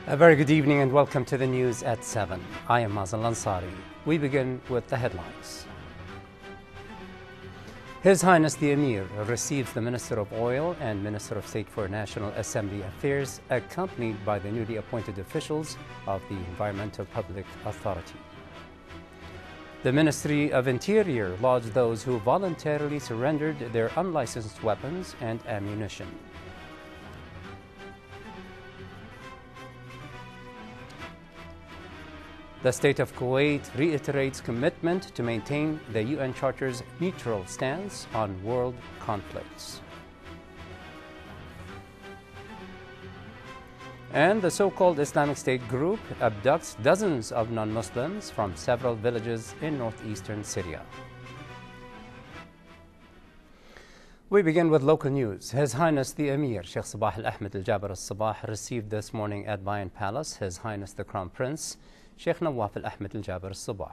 A very good evening and welcome to the news at 7. I am Mazal Ansari. We begin with the headlines. His Highness the Emir receives the Minister of Oil and Minister of State for National Assembly Affairs, accompanied by the newly appointed officials of the Environmental Public Authority. The Ministry of Interior lodged those who voluntarily surrendered their unlicensed weapons and ammunition. The State of Kuwait reiterates commitment to maintain the UN Charter's neutral stance on world conflicts. And the so-called Islamic State group abducts dozens of non-Muslims from several villages in northeastern Syria. We begin with local news. His Highness the Emir, Sheikh Sabah Al-Ahmed Al-Jaber Al-Sabah, received this morning at Bayan Palace His Highness the Crown Prince, Sheikh Nawaf Al-Ahmed Al-Jaber Al-Sabah.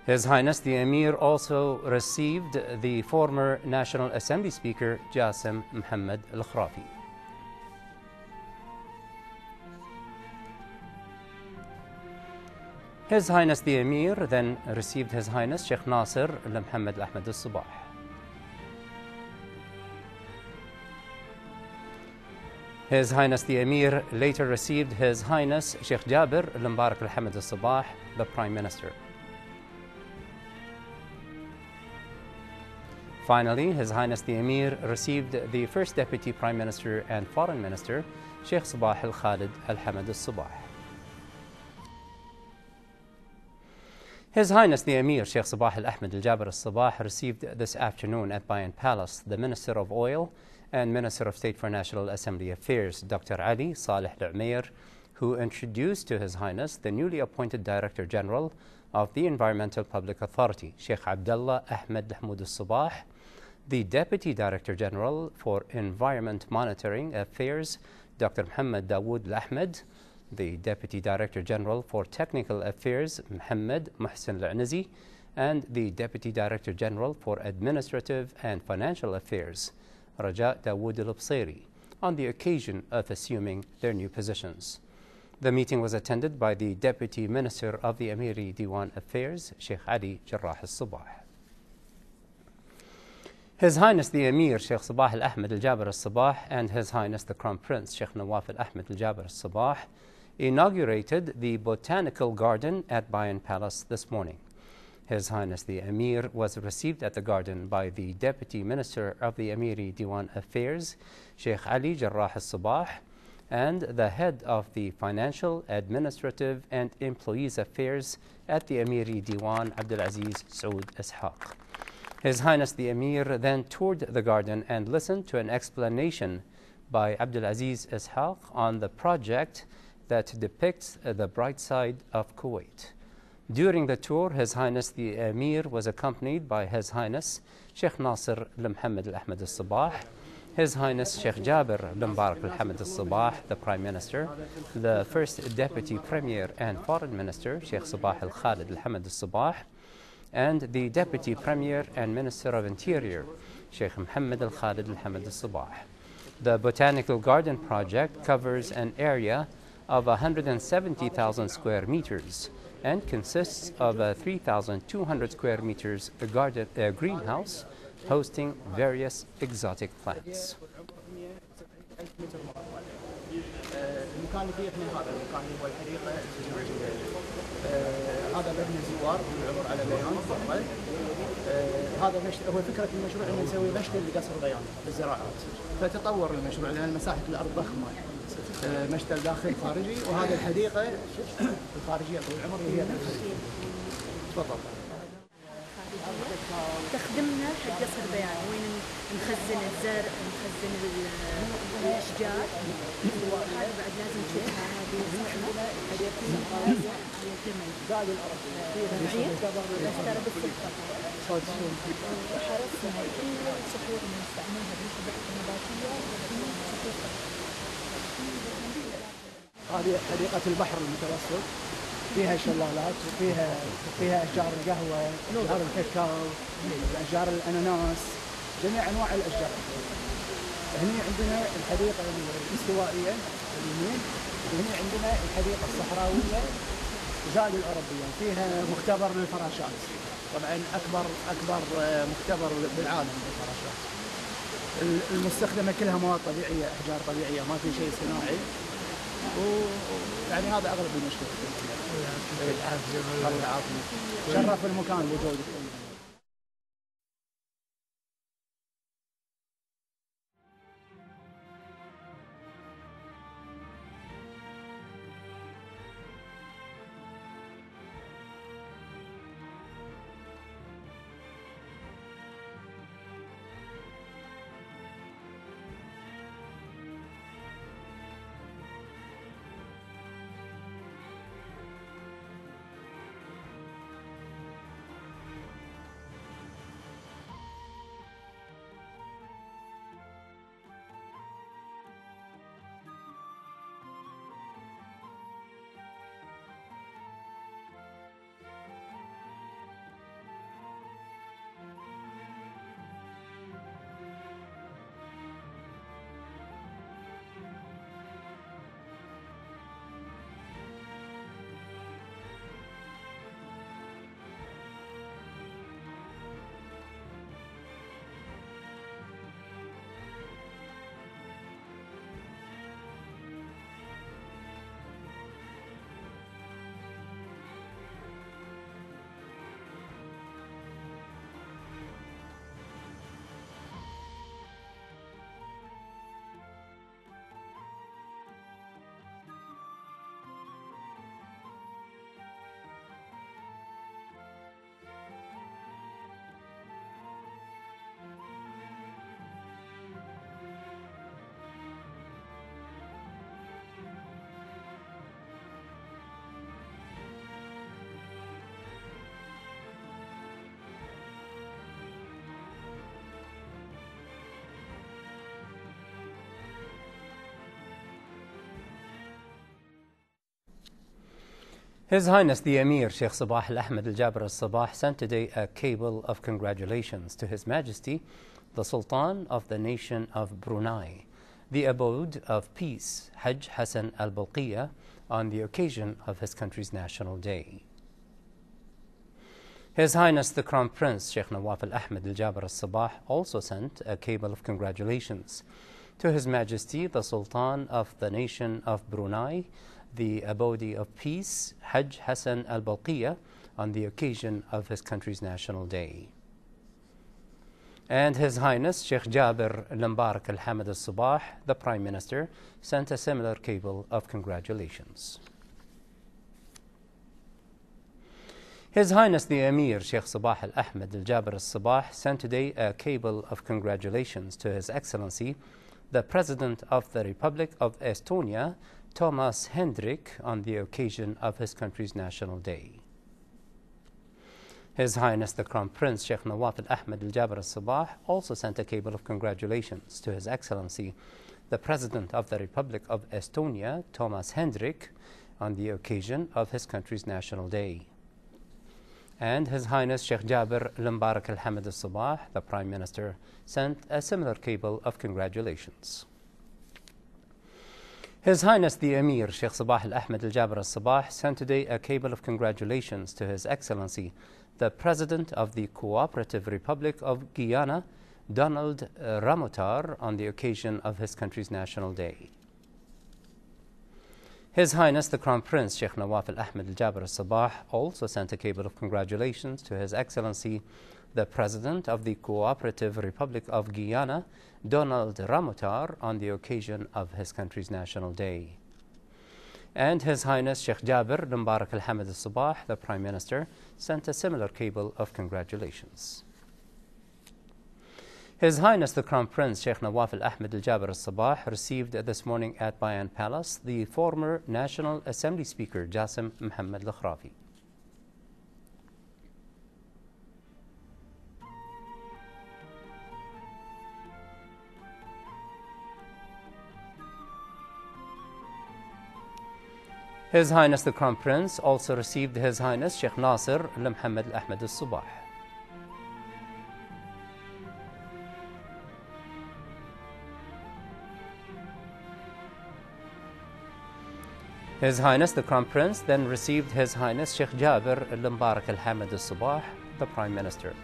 His Highness the Emir also received the former National Assembly Speaker Jassim Mohammed Al-Khrafi. His Highness the Emir then received His Highness Sheikh Nasser Al-Mohammed Al-Ahmed Al-Sabah. His Highness the Emir later received His Highness Sheikh Jabir Al-Mubarak Al-Hamid Al-Sabah, the Prime Minister. Finally, His Highness the Emir received the First Deputy Prime Minister and Foreign Minister, Sheikh Sabah Al-Khalid Al-Hamid Al-Sabah. His Highness the Emir, Sheikh Sabah Al-Ahmed Al-Jaber Al-Sabah, received this afternoon at Bayan Palace the Minister of Oil and Minister of State for National Assembly Affairs, Dr. Ali Saleh Al-Umair, who introduced to His Highness the newly appointed Director General of the Environmental Public Authority, Sheikh Abdullah Ahmed Mahmoud Al-Sabah, the Deputy Director General for Environment Monitoring Affairs, Dr. Muhammad Dawood Al-Ahmed, the Deputy Director General for Technical Affairs, Muhammad Muhsin Al-Anazi, and the Deputy Director General for Administrative and Financial Affairs, Raja Dawood Al-Bsairi, on the occasion of assuming their new positions. The meeting was attended by the Deputy Minister of the Amiri Diwan Affairs, Sheikh Ali Jarrah Al-Sabah. His Highness the Emir, Sheikh Sabah Al-Ahmed Al-Jaber Al-Sabah, and His Highness the Crown Prince, Sheikh Nawaf Al-Ahmed Al-Jaber Al-Sabah, inaugurated the Botanical Garden at Bayan Palace this morning. His Highness the Emir was received at the garden by the Deputy Minister of the Amiri Diwan Affairs, Sheikh Ali Jarrah Al-Sabah, and the Head of the Financial, Administrative and Employees Affairs at the Amiri Diwan, Abdul Aziz Saud Ishaq. His Highness the Emir then toured the garden and listened to an explanation by Abdul Aziz Ishaq on the project that depicts the bright side of Kuwait. During the tour, His Highness the Emir was accompanied by His Highness Sheikh Nasser Al-Mohammed Al-Ahmed Al-Sabah, His Highness Sheikh Jabir Al-Mubarak Al-Hamid Al-Sabah, the Prime Minister, the First Deputy Premier and Foreign Minister, Sheikh Sabah Al-Khalid Al-Hamid Al-Sabah, and the Deputy Premier and Minister of Interior, Sheikh Mohammed Al-Khalid Al-Hamid Al-Sabah. The Botanical Garden project covers an area of 170,000 square meters and consists of a 3,200 square meters greenhouse hosting various exotic plants. المكان اللي فيه احنا هذا المكان اللي هو الحديقه هذا مبنى الزوار يعبر على بيان فقط. هذا هو فكره المشروع انه نسوي مشتل لقصر بيان للزراعات، فتطور المشروع لان مساحه الارض ضخمه، مشتل داخل خارجي، وهذا الحديقه الخارجيه طول العمر هي الخارجيه. تفضل. تخدمنا حق قصر بيان وين نخزن الزرع، نخزن الاشجار، وهذا بعد لازم تشوفها هذه صحنه زاد الارض ترى بالسلطه وحرصنا كل الصخور اللي نستعملها بالحدائق النباتيه هذه حديقه البحر المتوسط فيها شلالات وفيها اشجار القهوه، اشجار الكاكاو، اشجار الاناناس، جميع انواع الاشجار. هني عندنا الحديقه الاستوائيه اليمين، وهني عندنا الحديقه الصحراويه زائد الاوروبيه، فيها مختبر للفراشات، طبعا اكبر مختبر بالعالم للفراشات. المستخدمه كلها مواد طبيعيه، احجار طبيعيه، ما في شيء صناعي. ويعني هذا اغلب المشكله. الله يعافيك. شرف المكان بوجودك. His Highness the Emir Sheikh Sabah Al Ahmed Al Jaber Al Sabah sent today a cable of congratulations to His Majesty the Sultan of the Nation of Brunei, the abode of peace, Hajj Hassan Al Bolkiah, on the occasion of his country's National Day. His Highness the Crown Prince Sheikh Nawaf Al Ahmed Al Jaber Al Sabah also sent a cable of congratulations to His Majesty the Sultan of the Nation of Brunei, the abode of peace, Hajj Hassan Al Bolkiah, on the occasion of his country's National Day. And His Highness Sheikh Jaber Al-Mbarak Al-Hamid Al-Sabah, the Prime Minister, sent a similar cable of congratulations. His Highness the Emir Sheikh Sabah Al Ahmed Al Jaber Al Sabah sent today a cable of congratulations to His Excellency the President of the Republic of Estonia, Thomas Hendrik, on the occasion of his country's National Day. His Highness the Crown Prince Sheikh Nawaf Al Ahmed Al Jaber Al Sabah also sent a cable of congratulations to His Excellency the President of the Republic of Estonia, Thomas Hendrik, on the occasion of his country's National Day. And His Highness Sheikh Jaber Al-Mbarak Al-Hamid Al-Sabah, the Prime Minister, sent a similar cable of congratulations. His Highness the Emir Sheikh Sabah Al Ahmed Al Jaber Al Sabah sent today a cable of congratulations to His Excellency the President of the Cooperative Republic of Guyana, Donald Ramotar, on the occasion of his country's National Day. His Highness the Crown Prince Sheikh Nawaf Al Ahmed Al Jaber Al Sabah also sent a cable of congratulations to His Excellency the President of the Cooperative Republic of Guyana, Donald Ramotar, on the occasion of his country's National Day. And His Highness Sheikh Jaber Al-Mbarak Al-Hamid Al-Sabah, the Prime Minister, sent a similar cable of congratulations. His Highness the Crown Prince Sheikh Nawaf Al Ahmed Al Jaber Al Sabah received this morning at Bayan Palace the former National Assembly Speaker Jassim Mohammed Lakhrafi. His Highness the Crown Prince also received His Highness Sheikh Nasser Al Mohammed Al Ahmed Al Sabah. His Highness the Crown Prince then received His Highness Sheikh Jabir Al Mubarak Al Hamad Al Sabah, the Prime Minister.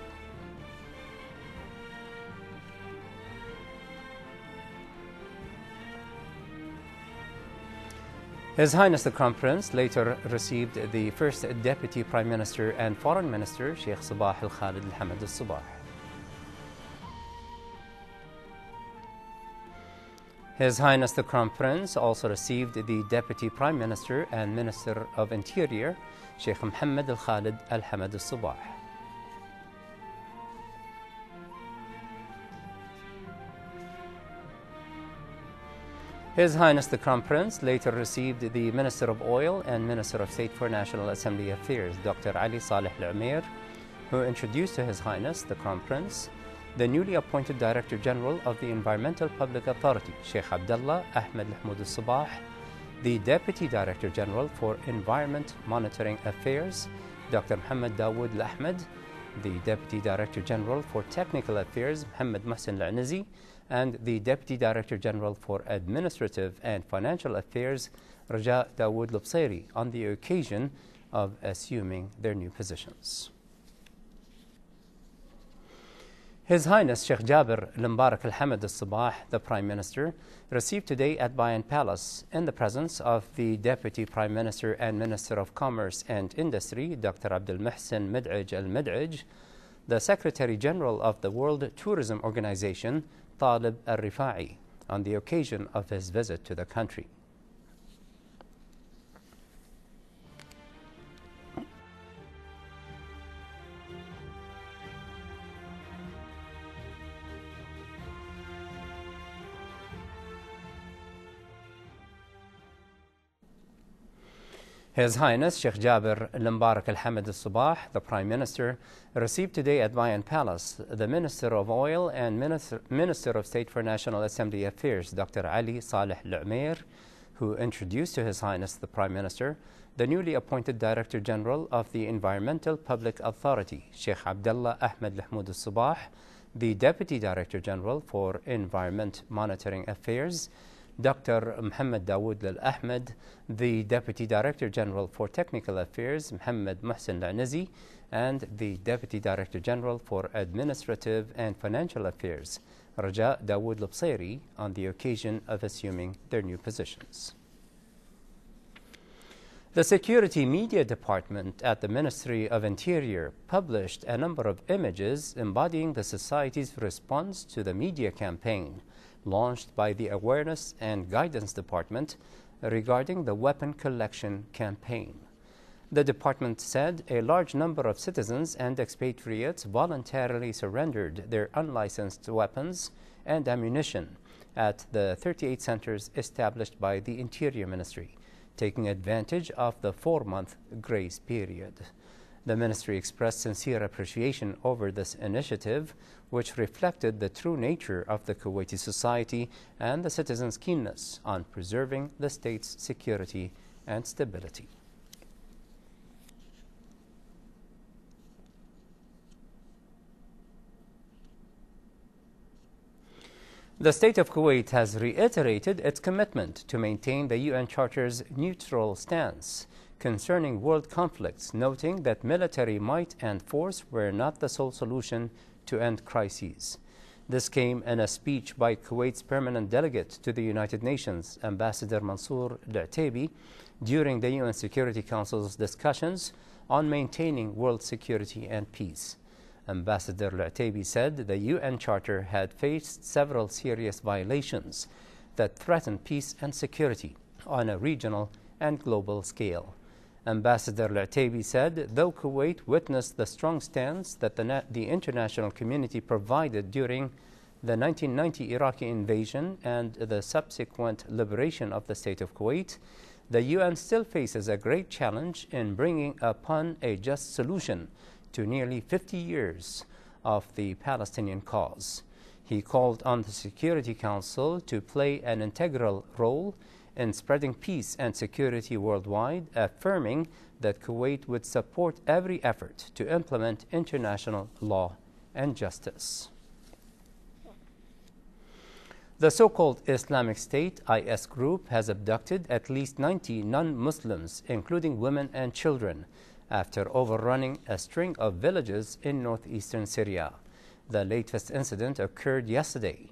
His Highness the Crown Prince later received the First Deputy Prime Minister and Foreign Minister Sheikh Sabah Al Khalid Al Hamad Al Sabah. His Highness the Crown Prince also received the Deputy Prime Minister and Minister of Interior, Sheikh Mohammed Al Khalid Al Hamad Al Sabah. His Highness the Crown Prince later received the Minister of Oil and Minister of State for National Assembly Affairs, Dr. Ali Saleh Al Umair, who introduced to His Highness the Crown Prince the newly appointed Director General of the Environmental Public Authority, Sheikh Abdullah Ahmed Al Sabah, the Deputy Director General for Environment Monitoring Affairs, Dr. Muhammad Dawood Al Ahmed, the Deputy Director General for Technical Affairs, Muhammad Mohsen Al Anizi, and the Deputy Director General for Administrative and Financial Affairs, Raja Dawood Al Bsairi, on the occasion of assuming their new positions. His Highness Sheikh Jabir Al Mubarak Al Hamad Al Sabah, the Prime Minister, received today at Bayan Palace, in the presence of the Deputy Prime Minister and Minister of Commerce and Industry, Dr. Abdul Muhsin Mid'ij Al Mid'ij, the Secretary General of the World Tourism Organization, Talib Al Rifa'i, on the occasion of his visit to the country. His Highness Sheikh Jabir Al Mubarak Al Hamad Al Sabah, the Prime Minister, received today at Bayan Palace the Minister of Oil and Minister of State for National Assembly Affairs, Dr. Ali Saleh Al Umair, who introduced to His Highness the Prime Minister the newly appointed Director General of the Environmental Public Authority, Sheikh Abdullah Ahmed Al Al Sabah, the Deputy Director General for Environment Monitoring Affairs, Dr. Muhammad Dawood Al Ahmed, the Deputy Director General for Technical Affairs, Muhammad Mohsen Al Anizi, and the Deputy Director General for Administrative and Financial Affairs, Raja Dawood Al Bsairi, on the occasion of assuming their new positions. The Security Media Department at the Ministry of Interior published a number of images embodying the society's response to the media campaign launched by the Awareness and Guidance Department regarding the weapon collection campaign. The department said a large number of citizens and expatriates voluntarily surrendered their unlicensed weapons and ammunition at the 38 centers established by the Interior Ministry, taking advantage of the 4-month grace period. The ministry expressed sincere appreciation over this initiative, which reflected the true nature of the Kuwaiti society and the citizens' keenness on preserving the state's security and stability. The State of Kuwait has reiterated its commitment to maintain the UN Charter's neutral stance concerning world conflicts, noting that military might and force were not the sole solution to end crises. This came in a speech by Kuwait's permanent delegate to the United Nations, Ambassador Mansour Al-Ataibi, during the UN Security Council's discussions on maintaining world security and peace. Ambassador Al-Ataibi said the UN Charter had faced several serious violations that threatened peace and security on a regional and global scale. Ambassador Al-Ataibi said, though Kuwait witnessed the strong stance that the international community provided during the 1990 Iraqi invasion and the subsequent liberation of the State of Kuwait, the UN still faces a great challenge in bringing upon a just solution to nearly 50 years of the Palestinian cause. He called on the Security Council to play an integral role in spreading peace and security worldwide, affirming that Kuwait would support every effort to implement international law and justice. The so-called Islamic State IS group has abducted at least 90 non-Muslims, including women and children, after overrunning a string of villages in northeastern Syria. The latest incident occurred yesterday,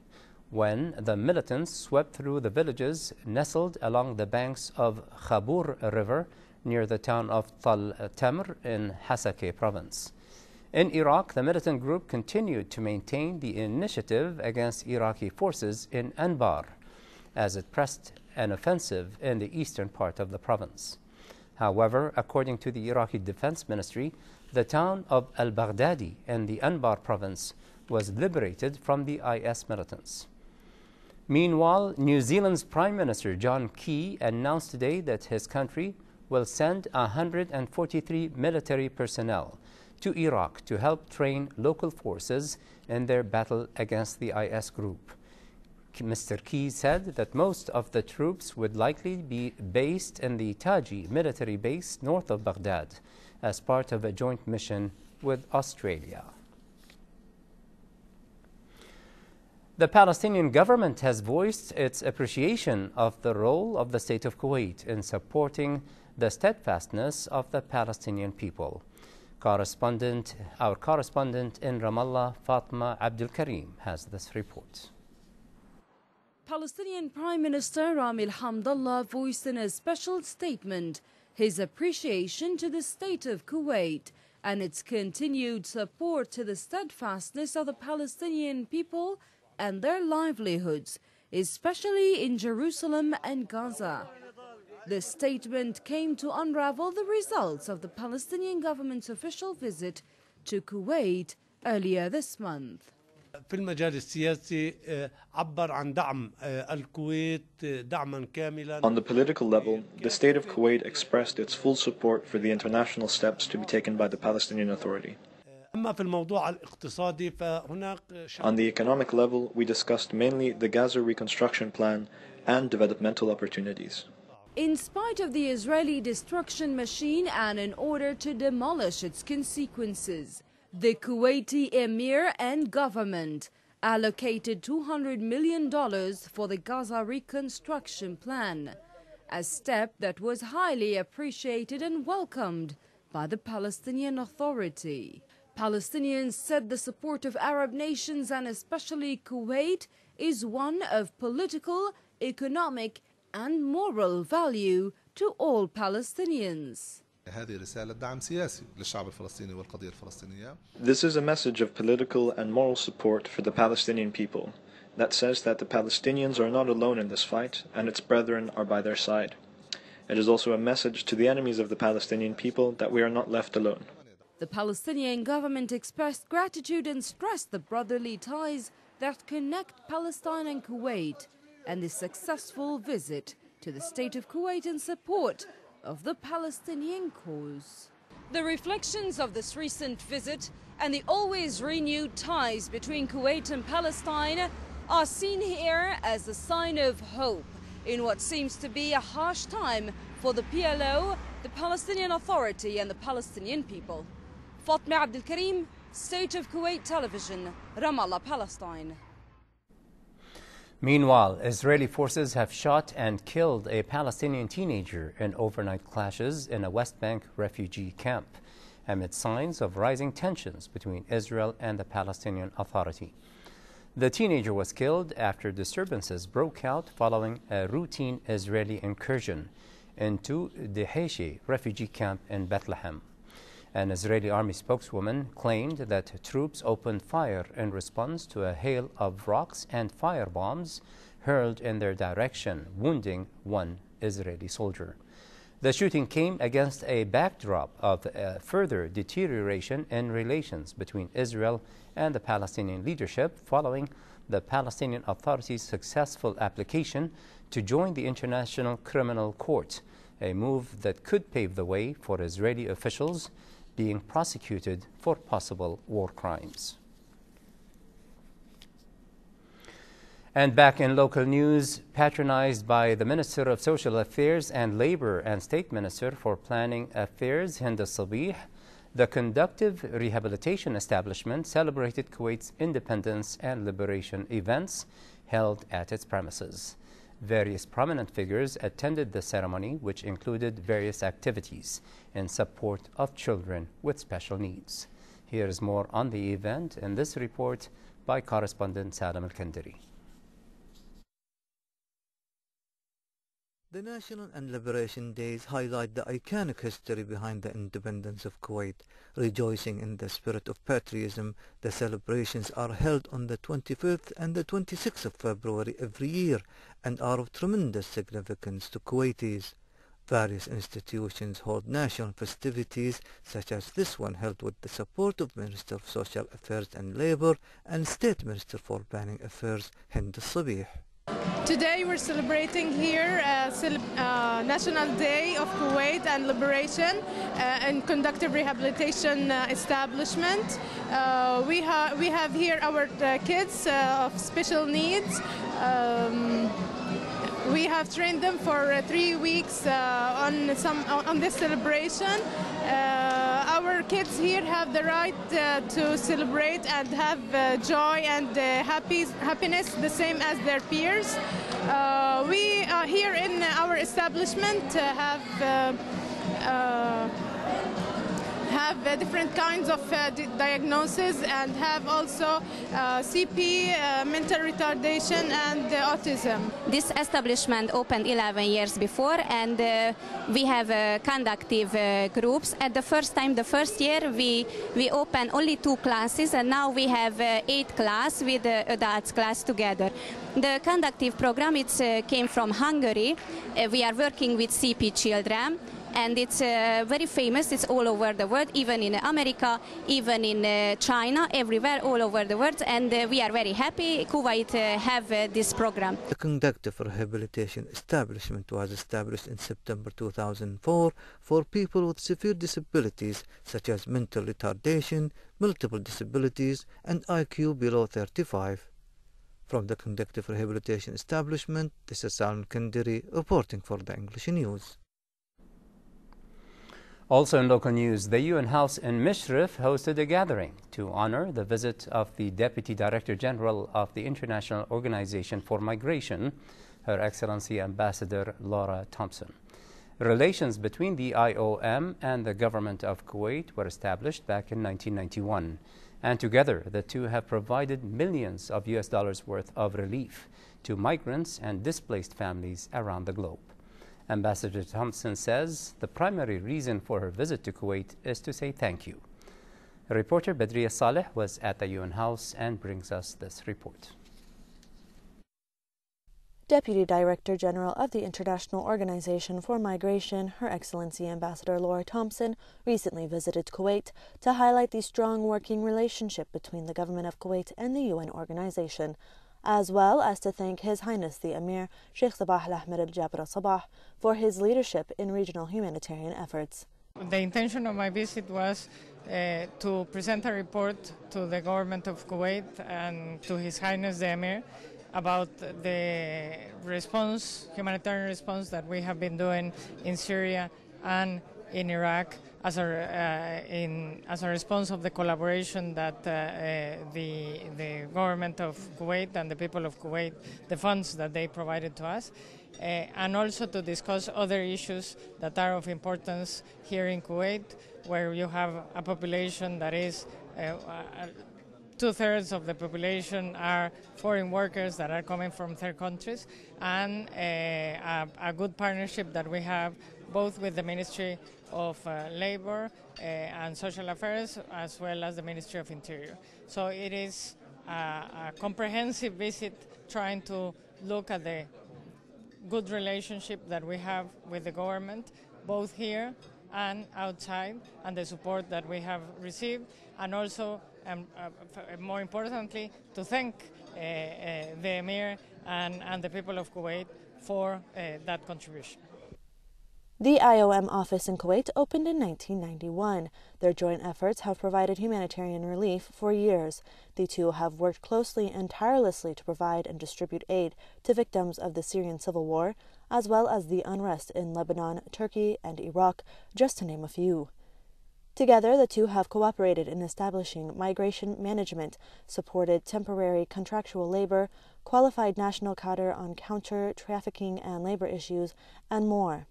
when the militants swept through the villages nestled along the banks of Khabur River near the town of Tal Tamr in Hasakeh province. In Iraq, the militant group continued to maintain the initiative against Iraqi forces in Anbar as it pressed an offensive in the eastern part of the province. However, according to the Iraqi Defense Ministry, the town of al-Baghdadi in the Anbar province was liberated from the IS militants. Meanwhile, New Zealand's Prime Minister John Key announced today that his country will send 143 military personnel to Iraq to help train local forces in their battle against the IS group. Mr. Key said that most of the troops would likely be based in the Taji military base north of Baghdad as part of a joint mission with Australia. The Palestinian government has voiced its appreciation of the role of the State of Kuwait in supporting the steadfastness of the Palestinian people. Our correspondent in Ramallah, Fatma Abdul Karim, has this report. Palestinian Prime Minister Ramil Hamdallah voiced in a special statement his appreciation to the State of Kuwait and its continued support to the steadfastness of the Palestinian people and their livelihoods, especially in Jerusalem and Gaza. The statement came to unravel the results of the Palestinian government's official visit to Kuwait earlier this month. في المجال السياسي عبر عن دعم الكويت دعما كاملا. On the political level, the State of Kuwait expressed its full support for the international steps to be taken by the Palestinian Authority. أما في الموضوع الاقتصادي فهناك. On the economic level, we discussed mainly the Gaza reconstruction plan and developmental opportunities. In spite of the Israeli destruction machine and in order to demolish its consequences, the Kuwaiti Emir and government allocated $200 million for the Gaza reconstruction plan, a step that was highly appreciated and welcomed by the Palestinian Authority. Palestinians said the support of Arab nations and especially Kuwait is one of political, economic and moral value to all Palestinians. This is a message of political and moral support for the Palestinian people that says that the Palestinians are not alone in this fight and its brethren are by their side. It is also a message to the enemies of the Palestinian people that we are not left alone. The Palestinian government expressed gratitude and stressed the brotherly ties that connect Palestine and Kuwait and the successful visit to the State of Kuwait in support of the Palestinian cause. The reflections of this recent visit and the always renewed ties between Kuwait and Palestine are seen here as a sign of hope in what seems to be a harsh time for the PLO, the Palestinian Authority and the Palestinian people. Fatma Abdul Karim, State of Kuwait Television, Ramallah, Palestine. Meanwhile, Israeli forces have shot and killed a Palestinian teenager in overnight clashes in a West Bank refugee camp, amid signs of rising tensions between Israel and the Palestinian Authority. The teenager was killed after disturbances broke out following a routine Israeli incursion into the Dheisheh refugee camp in Bethlehem. An Israeli army spokeswoman claimed that troops opened fire in response to a hail of rocks and firebombs hurled in their direction, wounding one Israeli soldier. The shooting came against a backdrop of further deterioration in relations between Israel and the Palestinian leadership following the Palestinian Authority's successful application to join the International Criminal Court, a move that could pave the way for Israeli officials being prosecuted for possible war crimes. And back in local news, patronized by the Minister of Social Affairs and Labor and State Minister for Planning Affairs, Hind al-Sabih, the Conductive Rehabilitation Establishment celebrated Kuwait's independence and liberation events held at its premises. Various prominent figures attended the ceremony, which included various activities in support of children with special needs. Here is more on the event in this report by correspondent Salam al-Kandari. The National and Liberation Days highlight the iconic history behind the independence of Kuwait. Rejoicing in the spirit of patriotism, the celebrations are held on the 25th and the 26th of February every year and are of tremendous significance to Kuwaitis. Various institutions hold national festivities, such as this one held with the support of Minister of Social Affairs and Labor and State Minister for Planning Affairs, Hind al-Sabih. Today we're celebrating here National Day of Kuwait and Liberation and Conductive Rehabilitation Establishment. We have here our kids of special needs. We have trained them for 3 weeks on this celebration. Our kids here have the right to celebrate and have joy and happiness the same as their peers. We here in our establishment have different kinds of diagnoses and have also CP, mental retardation and autism. This establishment opened 11 years before, and we have conductive groups. At the first year we opened only 2 classes, and now we have 8 classes with the adults class together. The conductive program came from Hungary. We are working with CP children, and it's very famous. It's all over the world, even in America, even in China, everywhere, all over the world, and we are very happy Kuwait have this program. The Conductive Rehabilitation Establishment was established in September 2004 for people with severe disabilities such as mental retardation, multiple disabilities, and IQ below 35. From the Conductive Rehabilitation Establishment, this is Salam al-Kandari reporting for the English News. Also in local news, the UN House in Mishrif hosted a gathering to honor the visit of the Deputy Director General of the International Organization for Migration, Her Excellency Ambassador Laura Thompson. Relations between the IOM and the government of Kuwait were established back in 1991, and together the two have provided millions of US dollars worth of relief to migrants and displaced families around the globe. Ambassador Thompson says the primary reason for her visit to Kuwait is to say thank you. Reporter Badriya Saleh was at the UN House and brings us this report. Deputy Director General of the International Organization for Migration, Her Excellency Ambassador Laura Thompson, recently visited Kuwait to highlight the strong working relationship between the government of Kuwait and the UN organization, as well as to thank His Highness the Emir Sheikh Sabah Al-Ahmed Al-Jabr Al-Sabah for his leadership in regional humanitarian efforts. The intention of my visit was to present a report to the government of Kuwait and to His Highness the Emir about the humanitarian response that we have been doing in Syria and in Iraq as a response of the collaboration that the government of Kuwait and the people of Kuwait, the funds that they provided to us, and also to discuss other issues that are of importance here in Kuwait, where you have a population that is 2/3 of the population are foreign workers that are coming from third countries, and a good partnership that we have both with the Ministry of Labor and Social Affairs, as well as the Ministry of Interior. So it is a comprehensive visit trying to look at the good relationship that we have with the government, both here and outside, and the support that we have received, and also, more importantly, to thank the Emir and the people of Kuwait for that contribution. The IOM office in Kuwait opened in 1991. Their joint efforts have provided humanitarian relief for years. The two have worked closely and tirelessly to provide and distribute aid to victims of the Syrian civil war, as well as the unrest in Lebanon, Turkey, and Iraq, just to name a few. Together, the two have cooperated in establishing migration management, supported temporary contractual labor, qualified national cadre on counter-trafficking and labor issues, and more.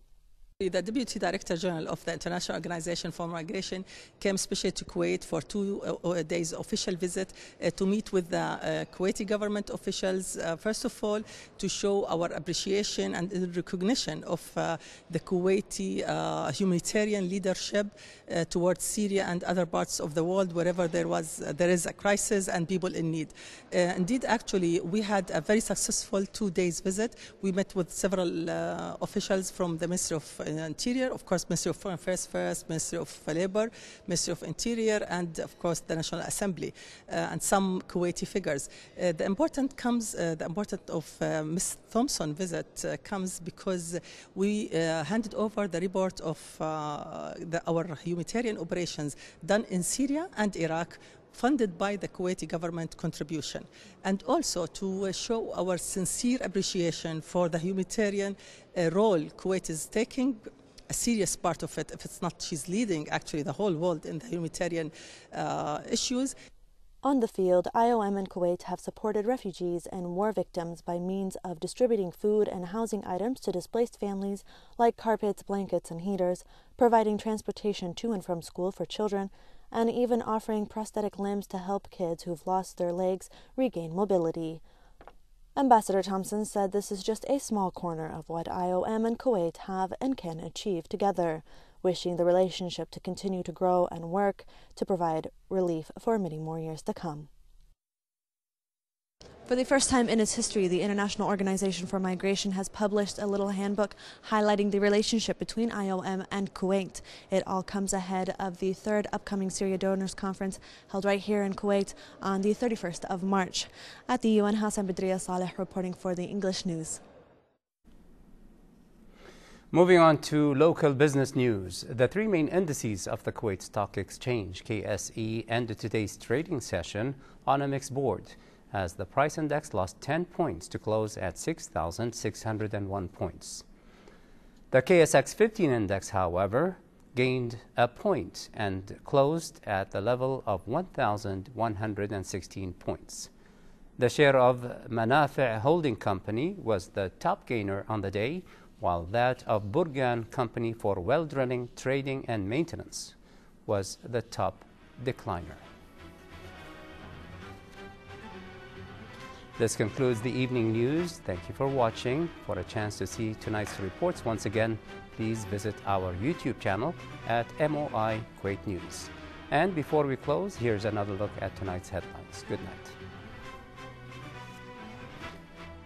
The Deputy Director General of the International Organization for Migration came specially to Kuwait for 2 days official visit to meet with the Kuwaiti government officials, first of all, to show our appreciation and recognition of the Kuwaiti humanitarian leadership towards Syria and other parts of the world wherever there is a crisis and people in need. Indeed, actually, we had a very successful 2 days visit. We met with several officials from the Ministry of Interior, of course, Ministry of Foreign Affairs first, Ministry of Labor, Ministry of Interior, and of course the National Assembly, and some Kuwaiti figures. The importance of Ms. Thompson's visit comes because we handed over the report of our humanitarian operations done in Syria and Iraq, funded by the Kuwaiti government contribution, and also to show our sincere appreciation for the humanitarian role Kuwait is taking, a serious part of it. If it's not, she's leading actually the whole world in the humanitarian issues. On the field, IOM and Kuwait have supported refugees and war victims by means of distributing food and housing items to displaced families like carpets, blankets, and heaters, providing transportation to and from school for children, and even offering prosthetic limbs to help kids who've lost their legs regain mobility. Ambassador Thompson said this is just a small corner of what IOM and Kuwait have and can achieve together, wishing the relationship to continue to grow and work to provide relief for many more years to come. For the first time in its history, the International Organization for Migration has published a little handbook highlighting the relationship between IOM and Kuwait. It all comes ahead of the 3rd upcoming Syria Donors Conference held right here in Kuwait on the 31st of March. At the UN House, I'm Badriya Saleh reporting for the English News. Moving on to local business news. The 3 main indices of the Kuwait Stock Exchange, KSE, ended today's trading session on a mixed board, as the price index lost 10 points to close at 6,601 points. The KSX 15 index, however, gained a point and closed at the level of 1,116 points. The share of Manafi' Holding Company was the top gainer on the day, while that of Burgan Company for well drilling, trading, and maintenance was the top decliner. This concludes the evening news. Thank you for watching. For a chance to see tonight's reports once again, please visit our YouTube channel at MOI Kuwait News. And before we close, here's another look at tonight's headlines. Good night.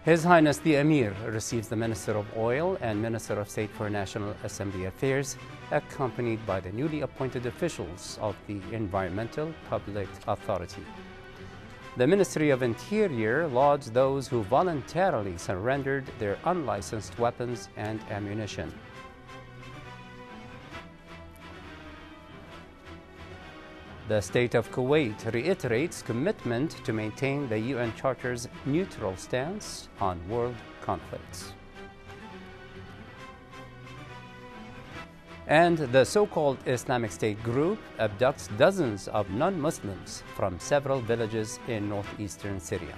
His Highness the Emir receives the Minister of Oil and Minister of State for National Assembly Affairs, accompanied by the newly appointed officials of the Environmental Public Authority. The Ministry of Interior lauds those who voluntarily surrendered their unlicensed weapons and ammunition. The State of Kuwait reiterates commitment to maintain the UN Charter's neutral stance on world conflicts. And the so-called Islamic State group abducts dozens of non-Muslims from several villages in northeastern Syria.